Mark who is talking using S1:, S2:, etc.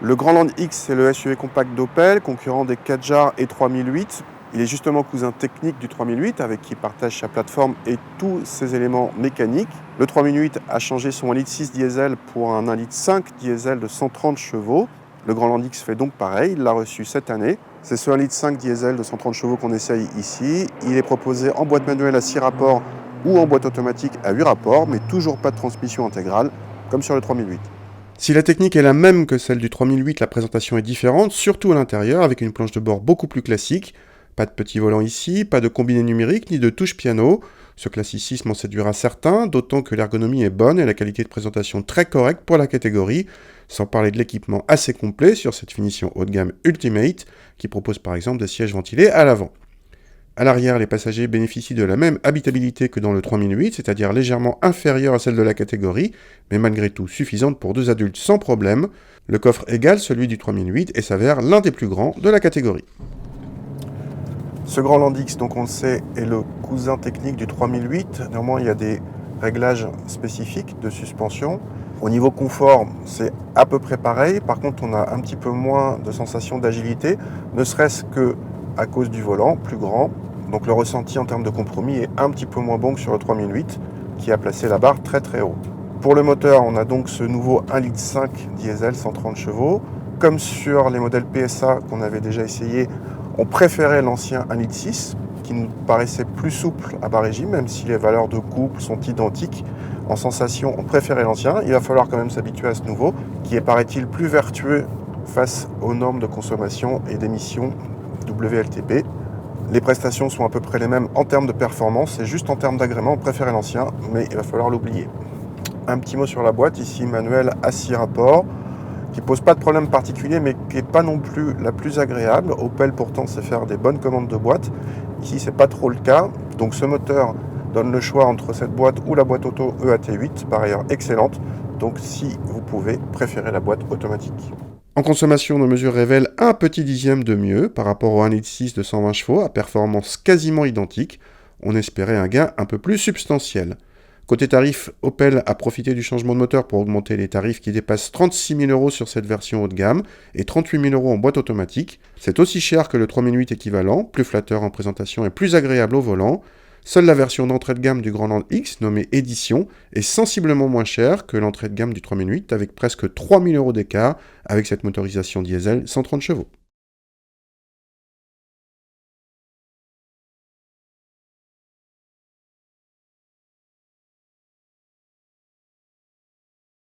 S1: Le Grand Land X, c'est le SUV compact d'Opel, concurrent des Kadjar et 3008. Il est justement cousin technique du 3008, avec qui il partage sa plateforme et tous ses éléments mécaniques. Le 3008 a changé son 1,6 litre diesel pour un 1,5 litre diesel de 130 chevaux. Le Grand Land X fait donc pareil, il l'a reçu cette année. C'est ce 1,5 litre diesel de 130 chevaux qu'on essaye ici. Il est proposé en boîte manuelle à 6 rapports ou en boîte automatique à 8 rapports, mais toujours pas de transmission intégrale, comme sur le 3008. Si la technique est la même que celle du 3008, la présentation est différente, surtout à l'intérieur, avec une planche de bord beaucoup plus classique. Pas de petit volant ici, pas de combiné numérique, ni de touche piano. Ce classicisme en séduira certains, d'autant que l'ergonomie est bonne et la qualité de présentation très correcte pour la catégorie, sans parler de l'équipement assez complet sur cette finition haut de gamme Ultimate, qui propose par exemple des sièges ventilés à l'avant. À l'arrière, les passagers bénéficient de la même habitabilité que dans le 3008, c'est-à-dire légèrement inférieure à celle de la catégorie, mais malgré tout suffisante pour 2 adultes sans problème. Le coffre égale celui du 3008 et s'avère l'un des plus grands de la catégorie. Ce Grand Land X, donc on le sait, est le cousin technique du 3008. Néanmoins, il y a des réglages spécifiques de suspension. Au niveau confort, c'est à peu près pareil. Par contre, on a un petit peu moins de sensation d'agilité, ne serait-ce que à cause du volant plus grand. Donc le ressenti en termes de compromis est un petit peu moins bon que sur le 3008, qui a placé la barre très très haut. Pour le moteur, on a donc ce nouveau 1,5 litre diesel 130 chevaux. Comme sur les modèles PSA qu'on avait déjà essayé, on préférait l'ancien 1,6 litre, qui nous paraissait plus souple à bas régime, même si les valeurs de couple sont identiques. En sensation, on préférait l'ancien. Il va falloir quand même s'habituer à ce nouveau, qui est, paraît-il, plus vertueux face aux normes de consommation et d'émissions WLTP. Les prestations sont à peu près les mêmes en termes de performance, et juste en termes d'agrément, on préférait l'ancien, mais il va falloir l'oublier. Un petit mot sur la boîte, ici manuel à 6 rapports, qui pose pas de problème particulier, mais qui n'est pas non plus la plus agréable. Opel pourtant sait faire des bonnes commandes de boîte. Ici, c'est pas trop le cas. Donc ce moteur donne le choix entre cette boîte ou la boîte auto EAT8, par ailleurs excellente. Donc si vous pouvez, préférez la boîte automatique. En consommation, nos mesures révèlent un petit dixième de mieux par rapport au 1,6 litre de 120 chevaux à performance quasiment identique. On espérait un gain un peu plus substantiel. Côté tarif, Opel a profité du changement de moteur pour augmenter les tarifs qui dépassent 36 000 € sur cette version haut de gamme et 38 000 € en boîte automatique. C'est aussi cher que le 3008 équivalent, plus flatteur en présentation et plus agréable au volant. Seule la version d'entrée de gamme du Grand Land X, nommée Édition, est sensiblement moins chère que l'entrée de gamme du 3008, avec presque 3 000 € d'écart avec cette motorisation diesel 130 chevaux.